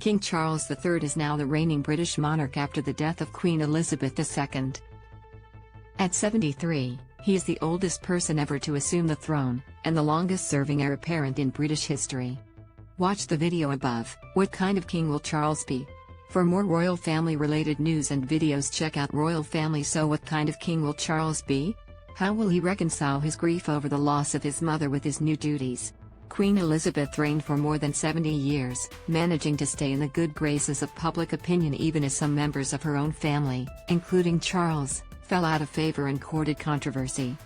King Charles III is now the reigning British monarch after the death of Queen Elizabeth II. At 73, he is the oldest person ever to assume the throne, and the longest-serving heir apparent in British history. Watch the video above. What kind of king will Charles be? For more royal family-related news and videos, check out Royal Family. So what kind of king will Charles be? How will he reconcile his grief over the loss of his mother with his new duties? Queen Elizabeth reigned for more than 70 years, managing to stay in the good graces of public opinion even as some members of her own family, including Charles, fell out of favor and courted controversy.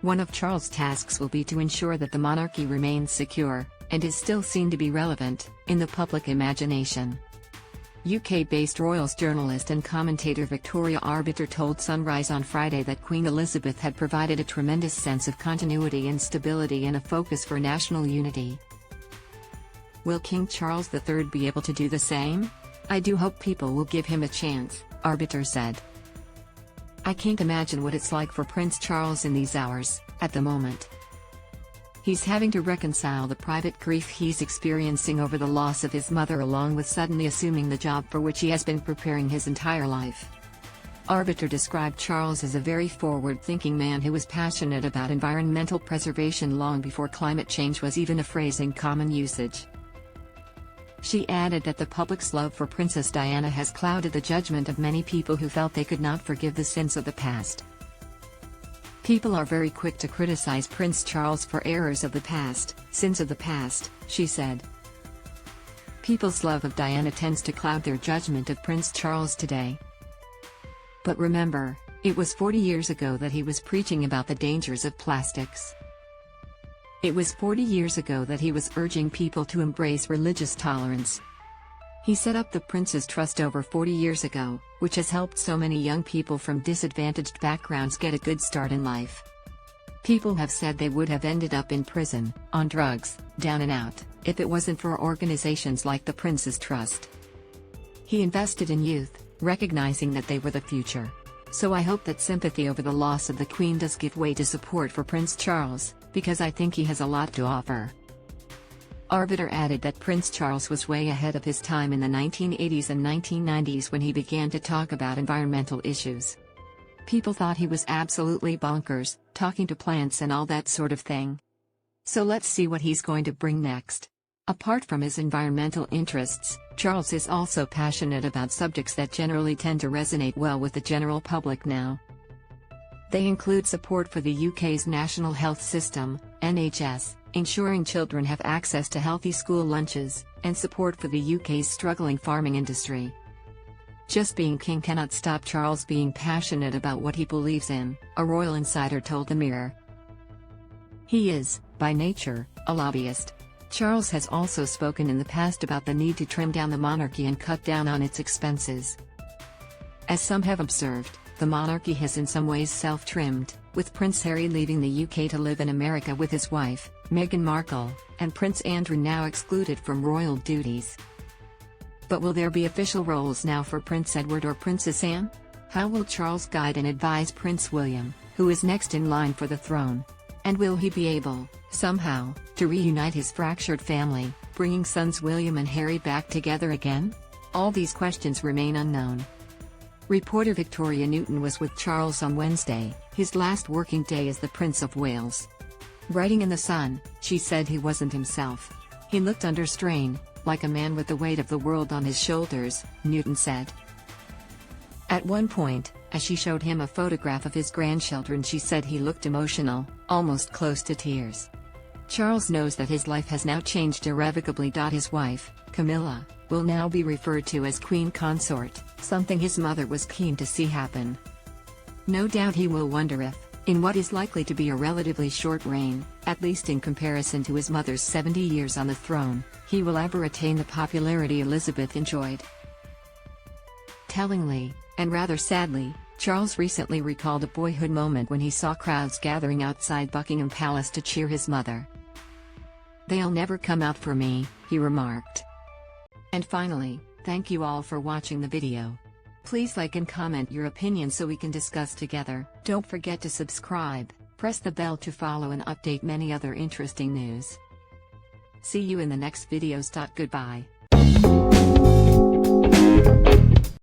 One of Charles' tasks will be to ensure that the monarchy remains secure, and is still seen to be relevant, in the public imagination. UK-based royals journalist and commentator Victoria Arbiter told Sunrise on Friday that Queen Elizabeth had provided a tremendous sense of continuity and stability and a focus for national unity. Will King Charles III be able to do the same? I do hope people will give him a chance, Arbiter said. I can't imagine what it's like for Prince Charles in these hours, at the moment. He's having to reconcile the private grief he's experiencing over the loss of his mother along with suddenly assuming the job for which he has been preparing his entire life. Arbiter described Charles as a very forward-thinking man who was passionate about environmental preservation long before climate change was even a phrase in common usage. She added that the public's love for Princess Diana has clouded the judgment of many people who felt they could not forgive the sins of the past. People are very quick to criticize Prince Charles for errors of the past, sins of the past, she said. People's love of Diana tends to cloud their judgment of Prince Charles today. But remember, it was 40 years ago that he was preaching about the dangers of plastics. It was 40 years ago that he was urging people to embrace religious tolerance. He set up the Prince's Trust over 40 years ago, which has helped so many young people from disadvantaged backgrounds get a good start in life. People have said they would have ended up in prison, on drugs, down and out, if it wasn't for organizations like the Prince's Trust. He invested in youth, recognizing that they were the future. So I hope that sympathy over the loss of the Queen does give way to support for Prince Charles, because I think he has a lot to offer. Arbiter added that Prince Charles was way ahead of his time in the 1980s and 1990s when he began to talk about environmental issues. People thought he was absolutely bonkers, talking to plants and all that sort of thing. So let's see what he's going to bring next. Apart from his environmental interests, Charles is also passionate about subjects that generally tend to resonate well with the general public now. They include support for the UK's National Health System, NHS, ensuring children have access to healthy school lunches, and support for the UK's struggling farming industry. Just being king cannot stop Charles being passionate about what he believes in, a royal insider told the Mirror. He is, by nature, a lobbyist. Charles has also spoken in the past about the need to trim down the monarchy and cut down on its expenses. As some have observed, the monarchy has in some ways self-trimmed, with Prince Harry leaving the UK to live in America with his wife, Meghan Markle, and Prince Andrew now excluded from royal duties. But will there be official roles now for Prince Edward or Princess Anne? How will Charles guide and advise Prince William, who is next in line for the throne? And will he be able, somehow, to reunite his fractured family, bringing sons William and Harry back together again? All these questions remain unknown. Reporter Victoria Newton was with Charles on Wednesday, his last working day as the Prince of Wales. Writing in The Sun, she said he wasn't himself. He looked under strain, like a man with the weight of the world on his shoulders, Newton said. At one point, as she showed him a photograph of his grandchildren, she said he looked emotional, almost close to tears. Charles knows that his life has now changed irrevocably. His wife, Camilla, will now be referred to as Queen Consort, something his mother was keen to see happen. No doubt he will wonder if, in what is likely to be a relatively short reign, at least in comparison to his mother's 70 years on the throne, he will ever attain the popularity Elizabeth enjoyed. Tellingly, and rather sadly, Charles recently recalled a boyhood moment when he saw crowds gathering outside Buckingham Palace to cheer his mother. "They'll never come out for me," he remarked. And finally, thank you all for watching the video. Please like and comment your opinion so we can discuss together. Don't forget to subscribe, press the bell to follow and update many other interesting news. See you in the next videos. Goodbye.